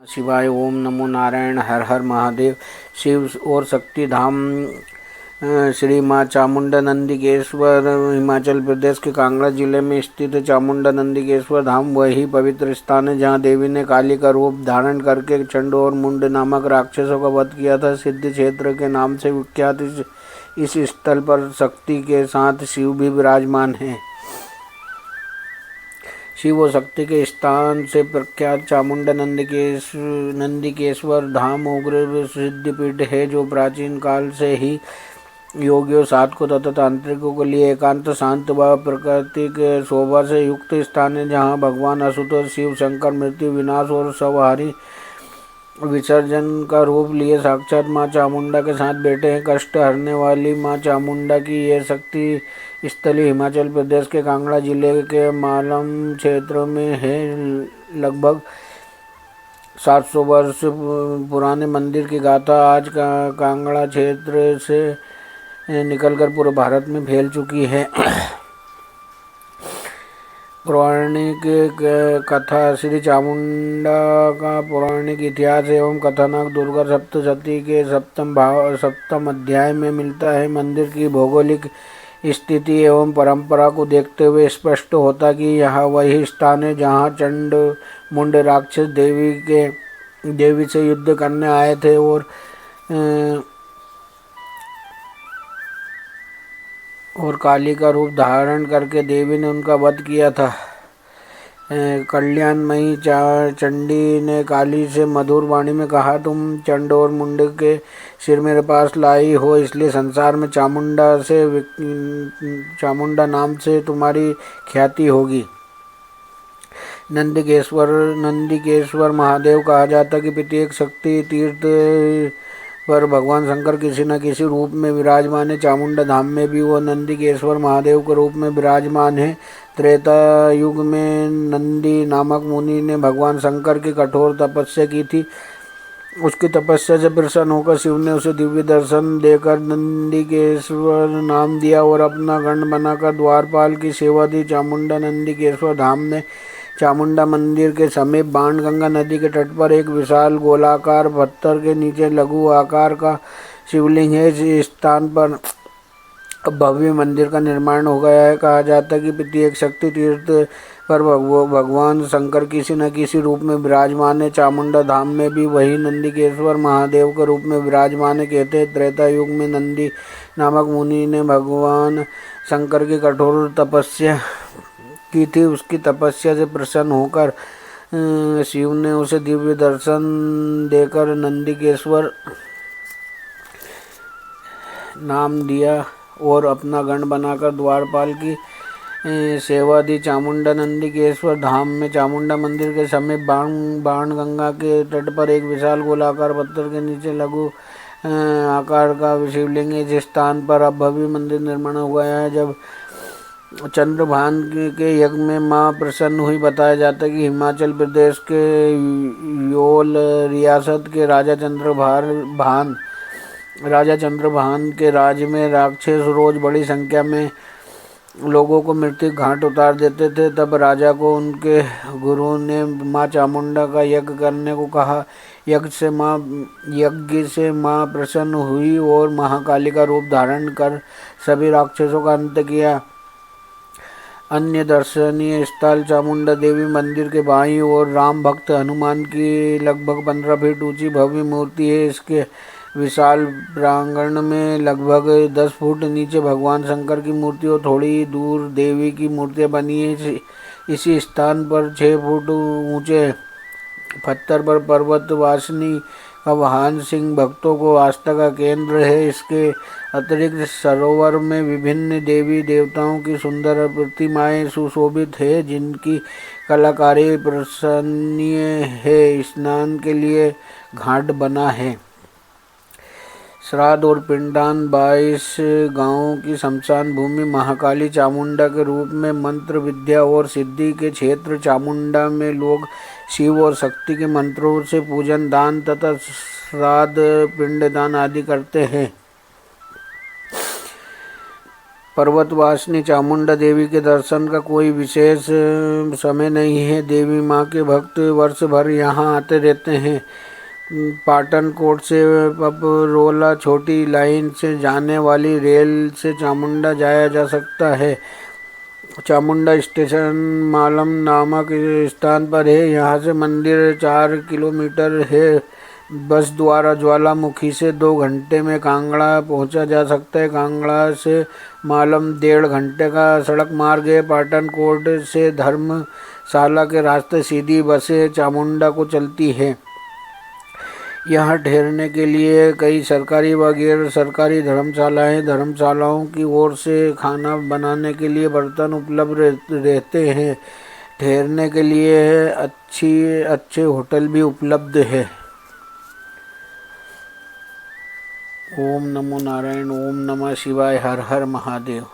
शिवाय। ओम नमो नारायण। हर हर महादेव। शिव और शक्ति धाम श्री माँ चामुंडा नंदीकेश्वर हिमाचल प्रदेश के कांगड़ा जिले में स्थित चामुंडा नंदीकेश्वर धाम वही पवित्र स्थान है जहाँ देवी ने काली का रूप धारण करके चंड और मुंड नामक राक्षसों का वध किया था। सिद्धि क्षेत्र के नाम से विख्यात इस स्थल पर शक्ति के साथ शिव भी विराजमान हैं। शिव और शक्ति के स्थान से प्रख्यात चामुंडा नंदीकेश्वर धाम उग्र सिद्धिपीठ है जो प्राचीन काल से ही योगियों साधकों तथा तांत्रिकों के लिए एकांत शांत व प्राकृतिक शोभा से युक्त स्थान है जहाँ भगवान असुतोष शिव शंकर मृत्यु विनाश और संहारी विसर्जन का रूप लिए साक्षात माँ चामुंडा के साथ बैठे हैं। कष्ट हरने वाली माँ चामुंडा की यह शक्ति स्थली हिमाचल प्रदेश के कांगड़ा जिले के मालम क्षेत्र में है। लगभग 700 वर्ष पुराने मंदिर की गाथा आज कांगड़ा क्षेत्र से निकलकर पूरे भारत में फैल चुकी है। पौराणिक कथा। श्री चामुंडा का पौराणिक इतिहास एवं कथानक दुर्गा सप्तशती के सप्तम अध्याय में मिलता है। मंदिर की भौगोलिक स्थिति एवं परंपरा को देखते हुए स्पष्ट होता कि यह वही स्थान है जहाँ चंड मुंड राक्षस देवी से युद्ध करने आए थे और काली का रूप धारण करके देवी ने उनका वध किया था। कल्याणमयी चंडी ने काली से मधुर वाणी में कहा, तुम चंड और मुंड के सिर मेरे पास लाई हो, इसलिए संसार में चामुंडा नाम से तुम्हारी ख्याति होगी। नंदीकेश्वर महादेव कहा जाता कि प्रत्येक शक्ति तीर्थ पर भगवान शंकर किसी न किसी रूप में विराजमान है। चामुंडा धाम में भी वो नंदीकेश्वर महादेव के रूप में विराजमान है। त्रेता युग में नंदी नामक मुनि ने भगवान शंकर की कठोर तपस्या की थी। उसकी तपस्या से प्रसन्न होकर शिव ने उसे दिव्य दर्शन देकर नंदीकेश्वर नाम दिया और अपना गण बनाकर द्वारपाल की सेवा दी। चामुंडा नंदीकेश्वर धाम में चामुंडा मंदिर के समीप बाणगंगा नदी के तट पर एक विशाल गोलाकार पत्थर के नीचे लघु आकार का शिवलिंग है। इस स्थान पर भव्य मंदिर का निर्माण हो गया है। कहा जाता है कि प्रत्येक शक्ति तीर्थ पर भगवान शंकर किसी न किसी रूप में विराजमान है। चामुंडा धाम में भी वही नंदीकेश्वर महादेव के रूप में विराजमान है। कहते हैं त्रेता युग में नंदी नामक मुनि ने भगवान शंकर की कठोर तपस्या की थी। उसकी तपस्या से प्रसन्न होकर शिव ने उसे दिव्य दर्शन देकर नंदीकेश्वर नाम दिया और अपना गण बनाकर द्वारपाल की सेवा दी। चामुंडा नंदीकेश्वर धाम में चामुंडा मंदिर के समीप बाणगंगा के तट पर एक विशाल गोलाकार पत्थर के नीचे लघु आकार का शिवलिंग है। जिस स्थान पर अब भव्य मंदिर निर्माण हो गया है। जब चंद्रभान के यज्ञ में मां प्रसन्न हुई। बताया जाता है कि हिमाचल प्रदेश के योल रियासत के राजा चंद्रभान के राज्य में राक्षस रोज बड़ी संख्या में लोगों को मृत्यु घाट उतार देते थे। तब राजा को उनके गुरु ने मां चामुंडा का यज्ञ करने को कहा। यज्ञ से मां प्रसन्न हुई और महाकाली का रूप धारण कर सभी राक्षसों का अंत किया। अन्य दर्शनीय स्थल। चामुंडा देवी मंदिर के बाईं ओर राम भक्त हनुमान की लगभग 15 फीट ऊंची भव्य मूर्ति है। इसके विशाल प्रांगण में लगभग 10 फुट नीचे भगवान शंकर की मूर्ति और थोड़ी दूर देवी की मूर्तियां बनी है। इसी स्थान पर 6 फुट ऊंचे पत्थर पर पर्वत वासिनी का वाहन सिंह भक्तों को आस्था का केंद्र है। इसके अतिरिक्त सरोवर में विभिन्न देवी देवताओं की सुंदर प्रतिमाएं सुशोभित है जिनकी कलाकारी प्रशंसनीय है। स्नान के लिए घाट बना है। श्राद्ध और पिंडदान। 22 गांवों की शमशान भूमि। महाकाली चामुंडा के रूप में मंत्र विद्या और सिद्धि के क्षेत्र। चामुंडा में लोग शिव और शक्ति के मंत्रों से पूजन दान तथा श्राद्ध पिंडदान आदि करते हैं। पर्वतवासिनी चामुंडा देवी के दर्शन का कोई विशेष समय नहीं है। देवी माँ के भक्त वर्ष भर यहाँ आते रहते हैं। पाटनकोट से पपरोला छोटी लाइन से जाने वाली रेल से चामुंडा जाया जा सकता है। चामुंडा स्टेशन मालम नामक स्थान पर है। यहाँ से मंदिर 4 किलोमीटर है। बस द्वारा ज्वालामुखी से 2 घंटे में कांगड़ा पहुँचा जा सकता है। कांगड़ा से मालम 1.5 घंटे का सड़क मार्ग है। पाटनकोट से धर्मशाला के रास्ते सीधी बसें चामुंडा को चलती हैं। यहाँ ठहरने के लिए कई सरकारी व गैर सरकारी धर्मशालाएँ धर्मशालाओं की ओर से खाना बनाने के लिए बर्तन उपलब्ध रहते हैं। ठहरने के लिए अच्छे होटल भी उपलब्ध है। ओम नमो नारायण। ओम नमः शिवाय। हर हर महादेव।